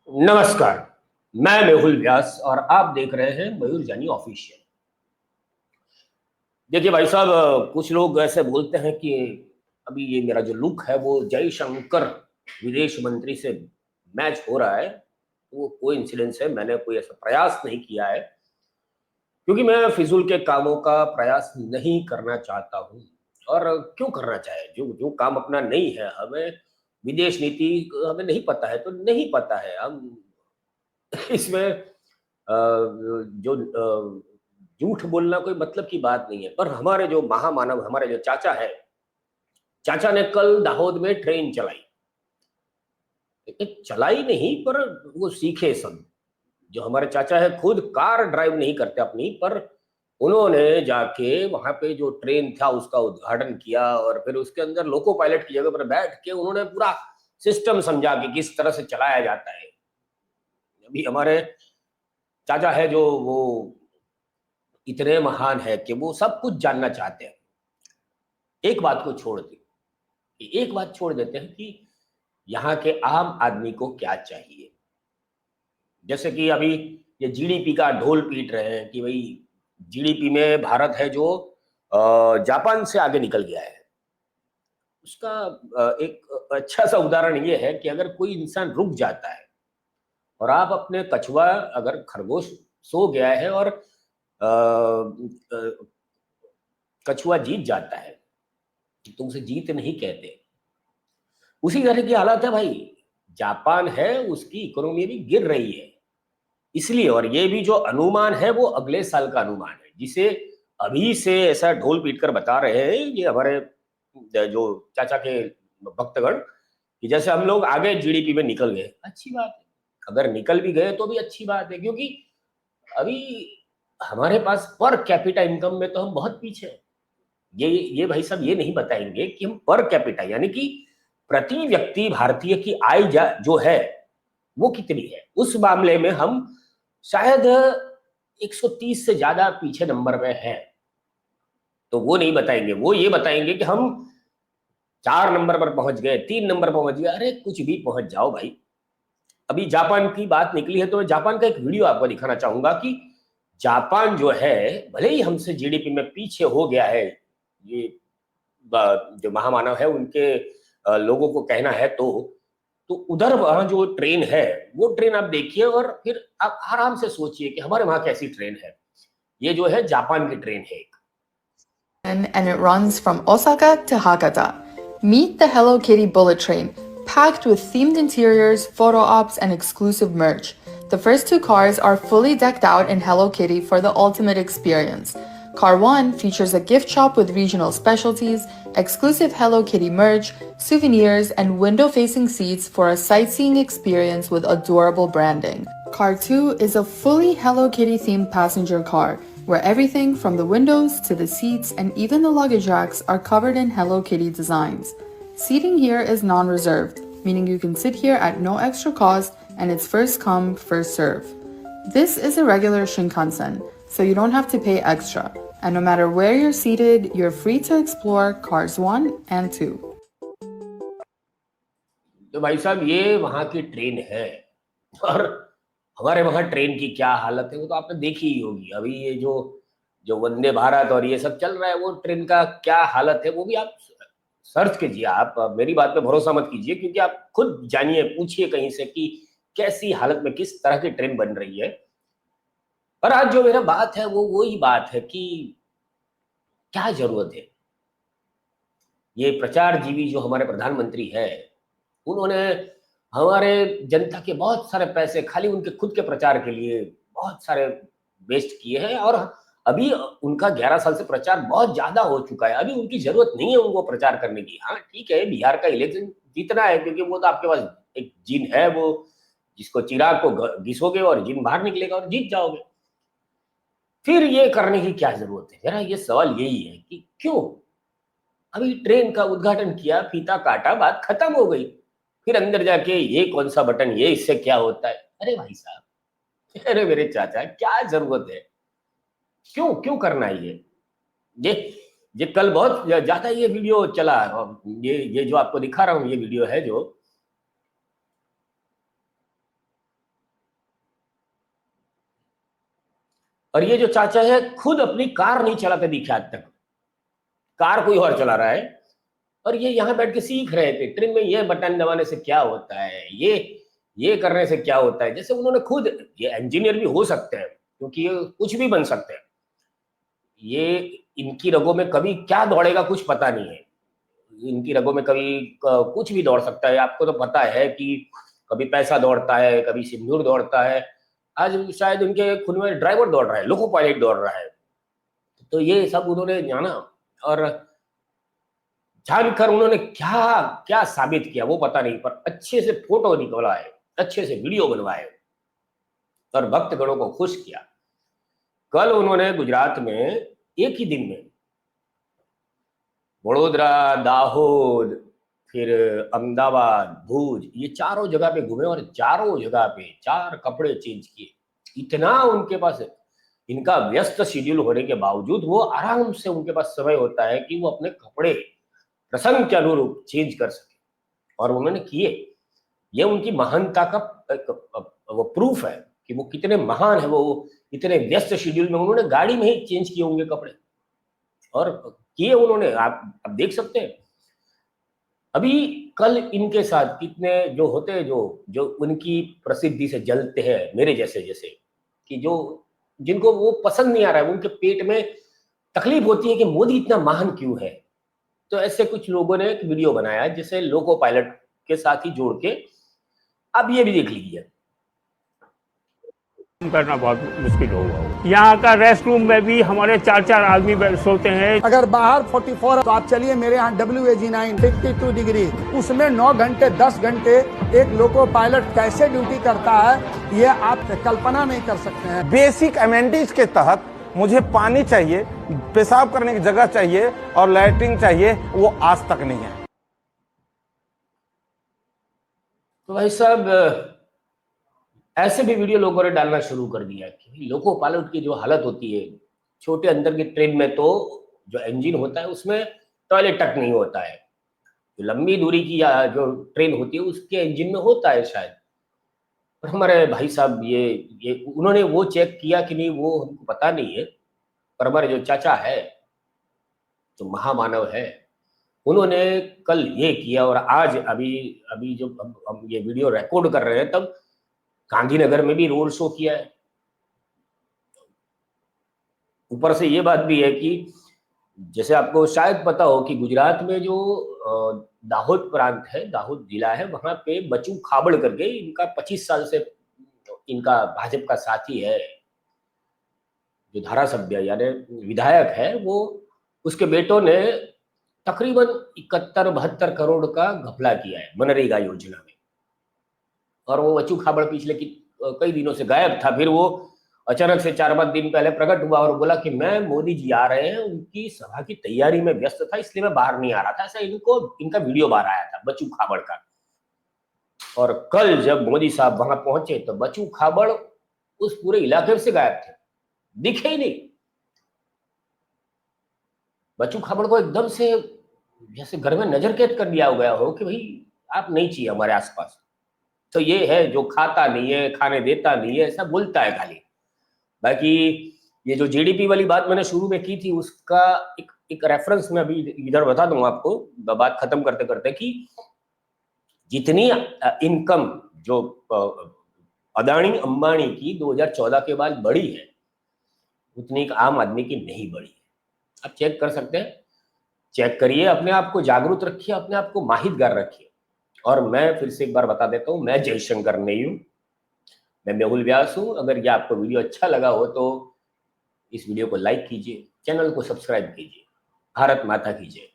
नमस्कार। मैं मेहुल व्यास और आप देख रहे हैं मयूर जानी ऑफिशियल। देखिए भाई साहब, कुछ लोग ऐसे बोलते हैं कि अभी ये मेरा जो लुक है वो जयशंकर विदेश मंत्री से मैच हो रहा है। वो कोई इंसिडेंस है, मैंने कोई ऐसा प्रयास नहीं किया है क्योंकि मैं फिजूल के कामों का प्रयास नहीं करना चाहता हूँ। और क्यों करना चाहे, जो जो काम अपना नहीं है, हमें विदेश नीति हमें नहीं पता है तो नहीं पता है। हम इसमें जो झूठ बोलना कोई मतलब की बात नहीं है। पर हमारे जो महामानव, हमारे जो चाचा है, चाचा ने कल दाहोद में ट्रेन चलाई। चलाई नहीं, पर वो सीखे सब। जो हमारे चाचा है खुद कार ड्राइव नहीं करते अपनी, पर उन्होंने जाके वहां पे जो ट्रेन था उसका उद्घाटन किया और फिर उसके अंदर लोको पायलट की जगह पर बैठ के उन्होंने पूरा सिस्टम समझा कि किस तरह से चलाया जाता है। अभी हमारे चाचा है जो वो इतने महान है कि वो सब कुछ जानना चाहते हैं। एक बात को छोड़ दी, एक बात छोड़ देते हैं कि यहाँ के आम आदमी को क्या चाहिए। जैसे कि अभी ये जीडीपी का ढोल पीट रहे हैं कि भाई जीडीपी में भारत है जो जापान से आगे निकल गया है। उसका एक अच्छा सा उदाहरण ये है कि अगर कोई इंसान रुक जाता है और आप अपने कछुआ, अगर खरगोश सो गया है और कछुआ जीत जाता है तो उसे जीत नहीं कहते। उसी तरह की हालत है भाई। जापान है, उसकी इकोनॉमी भी गिर रही है इसलिए। और ये भी जो अनुमान है वो अगले साल का अनुमान है, जिसे अभी से ऐसा ढोल पीट कर बता रहे हैं ये हमारे जो चाचा के भक्तगण कि जैसे हम लोग आगे जीडीपी में निकल गए। अच्छी बात है, अगर निकल भी गए तो भी अच्छी बात है, क्योंकि अभी हमारे पास पर कैपिटा इनकम में तो हम बहुत पीछे हैं। ये भाई साहब ये नहीं बताएंगे कि हम पर कैपिटा यानी कि प्रति व्यक्ति भारतीय की आय जो है वो कितनी है। उस मामले में हम शायद 130 से ज्यादा पीछे नंबर में है। तो वो नहीं बताएंगे, वो ये बताएंगे कि हम 4 नंबर पर पहुंच गए, 3 नंबर पर पहुंच गए। अरे कुछ भी पहुंच जाओ भाई। अभी जापान की बात निकली है तो मैं जापान का एक वीडियो आपको दिखाना चाहूंगा कि जापान जो है भले ही हमसे जीडीपी में पीछे हो गया है, ये जो महामानव है उनके लोगों को कहना है। तो उधर वहां जो ट्रेन है वो ट्रेन आप देखिए और फिर आप आराम से सोचिए कि हमारे वहां कैसी ट्रेन है। ये जो है जापान की ट्रेन है। And it runs from Osaka to Hakata. Meet the Hello Kitty bullet train, packed with themed interiors, photo ops, and exclusive merch. The first two cars are fully decked out in Hello Kitty for the ultimate experience. Car 1 features a gift shop with regional specialties, exclusive Hello Kitty merch, souvenirs, and window-facing seats for a sightseeing experience with adorable branding. Car 2 is a fully Hello Kitty themed passenger car, where everything from the windows to the seats and even the luggage racks are covered in Hello Kitty designs. Seating here is non-reserved, meaning you can sit here at no extra cost and it's first come, first serve. This is a regular Shinkansen, so you don't have to pay extra. And no matter where you're seated, you're free to explore cars 1 and 2. तो भाई साहब ये वहां की train है और हमारे वहां ट्रेन की क्या हालत है वो तो आपने देखी ही होगी। अभी ये जो जो वंदे भारत और ये सब चल रहा है वो ट्रेन का क्या हालत है वो भी आप सर्च कीजिए। आप मेरी बात पे भरोसा मत कीजिए, क्योंकि आप खुद जानिए, पूछिए कहीं से कि कैसी हालत में किस तरह की ट्रेन बन रही है। पर आज जो मेरा बात है वो वही बात है कि क्या जरूरत है। ये प्रचार जीवी जो हमारे प्रधानमंत्री है, उन्होंने हमारे जनता के बहुत सारे पैसे खाली उनके खुद के प्रचार के लिए बहुत सारे वेस्ट किए हैं। और अभी उनका 11 साल से प्रचार बहुत ज्यादा हो चुका है। अभी उनकी जरूरत नहीं है उनको प्रचार करने की। हाँ ठीक है, बिहार का इलेक्शन जीतना है क्योंकि वो तो आपके पास एक जिन है, वो जिसको चिराग को घिसोगे और जिन बाहर निकलेगा और जीत जाओगे। फिर ये करने की क्या जरूरत है? मेरा ये सवाल यही है कि क्यों। अभी ट्रेन का उद्घाटन किया, फीता काटा, बात खत्म हो गई। फिर अंदर जाके ये कौन सा बटन, ये इससे क्या होता है? अरे भाई साहब, अरे मेरे चाचा, क्या जरूरत है? क्यों क्यों करना है ये ये कल बहुत ज्यादा ये वीडियो चला। ये जो आपको दिखा रहा हूँ ये वीडियो है जो और ये जो चाचा है खुद अपनी कार नहीं चलाते दिखे आज तक, कार कोई और चला रहा है, और ये यहाँ बैठ के सीख रहे थे ट्रेन में, ये बटन दबाने से क्या होता है, ये करने से क्या होता है। जैसे उन्होंने खुद, ये इंजीनियर भी हो सकते हैं क्योंकि ये कुछ भी बन सकते हैं, ये इनकी रगों में कभी क्या दौड़ेगा कुछ पता नहीं है, इनकी रगों में कभी कुछ भी दौड़ सकता है। आपको तो पता है कि कभी पैसा दौड़ता है, कभी सिंदूर दौड़ता है, आज शायद उनके खुद में ड्राइवर दौड़ रहा है, लोको पायलट दौड़ रहा है। तो ये सब उन्होंने जाना और जानकर उन्होंने क्या क्या साबित किया वो पता नहीं, पर अच्छे से फोटो निकलवाए, अच्छे से वीडियो बनवाए और भक्तगणों को खुश किया। कल उन्होंने गुजरात में एक ही दिन में वडोदरा, दाहोद, फिर अहमदाबाद, भुज, ये चारों जगह पे घूमे और चारों जगह पे 4 कपड़े चेंज किए। इतना उनके पास, इनका व्यस्त शेड्यूल होने के बावजूद वो आराम से, उनके पास समय होता है कि वो अपने कपड़े प्रसंग के अनुरूप चेंज कर सके, और उन्होंने किए। ये उनकी महानता का वो प्रूफ है कि वो कितने महान है। वो इतने व्यस्त शेड्यूल में उन्होंने गाड़ी में ही चेंज किए होंगे कपड़े, और किए उन्होंने। आप देख सकते हैं अभी कल इनके साथ कितने जो होते हैं, जो उनकी प्रसिद्धि से जलते हैं, मेरे जैसे जैसे, कि जो जिनको वो पसंद नहीं आ रहा है, उनके पेट में तकलीफ होती है कि मोदी इतना महान क्यों है। तो ऐसे कुछ लोगों ने एक वीडियो बनाया जिसे लोको पायलट के साथ ही जोड़ के, अब ये भी देख लीजिए। करना बहुत मुश्किल होगा। यहाँ का रेस्ट रूम में भी हमारे 4-4 आदमी सोते हैं। अगर बाहर 44 तो आप चलिए मेरे यहाँ WAG9 52 डिग्री, उसमें 9 घंटे 10 घंटे एक लोको पायलट कैसे ड्यूटी करता है, ये आप कल्पना नहीं कर सकते हैं। बेसिक अमेनिटीज के तहत मुझे पानी चाहिए, पेशाब करने की जगह चाहिए और लैट्रिन चाहिए, वो आज तक नहीं है। तो भाई साहब ऐसे भी वीडियो लोगों ने डालना शुरू कर दिया कि लोको पायलट की जो हालत होती है, छोटे अंदर की ट्रेन में तो जो इंजन होता है उसमें टॉयलेट तक नहीं होता है, जो लंबी दूरी की जो ट्रेन होती है उसके इंजन में होता है शायद। पर हमारे भाई साहब ये उन्होंने वो चेक किया कि नहीं वो हमको पता नहीं है, पर हमारे जो चाचा है, जो महामानव है, उन्होंने कल ये किया। और आज अभी जो हम ये वीडियो रिकॉर्ड कर रहे हैं तब गांधीनगर में भी रोड शो किया है। ऊपर से ये बात भी है कि जैसे आपको शायद पता हो कि गुजरात में जो दाहोद प्रांत है, दाहोद जिला है, वहां पे बचू खाबड़ करके इनका 25 साल से इनका भाजपा का साथी है, जो धारासभ्य यानी विधायक है, वो उसके बेटों ने तकरीबन 71-72 करोड़ का घपला किया है मनरेगा योजना में। और वो बच्चू खाबड़ पिछले कई दिनों से गायब था, फिर वो अचानक से 4-5 दिन पहले प्रकट हुआ और बोला कि मैं, मोदी जी आ रहे हैं, उनकी सभा की तैयारी में व्यस्त था इसलिए मैं बाहर नहीं आ रहा था। ऐसा इनका वीडियो बाहर आया था बच्चू खाबड़ का। और कल जब मोदी साहब वहां पहुंचे तो बच्चू खाबड़ उस पूरे इलाके से गायब थे, दिखे ही नहीं। बच्चू खाबड़ को एकदम से जैसे घर में नजर कैद कर दिया गया हो कि भाई आप नहीं चाहिए हमारे आसपास। तो ये है जो खाता नहीं है, खाने देता नहीं है, ऐसा बोलता है खाली। बाकी ये जो जीडीपी वाली बात मैंने शुरू में की थी उसका एक रेफरेंस में अभी इधर बता दूं आपको, बात खत्म करते करते, कि जितनी इनकम जो अदानी अंबानी की 2014 के बाद बढ़ी है उतनी आम आदमी की नहीं बढ़ी है। आप चेक कर सकते हैं, चेक करिए, अपने आप को जागरूक रखिए, अपने आप को माहितगार रखिए। और मैं फिर से एक बार बता देता हूँ, मैं जयशंकर नहीं हूँ, मैं मेहुल व्यास हूँ। अगर ये आपको वीडियो अच्छा लगा हो तो इस वीडियो को लाइक कीजिए, चैनल को सब्सक्राइब कीजिए। भारत माता की जय।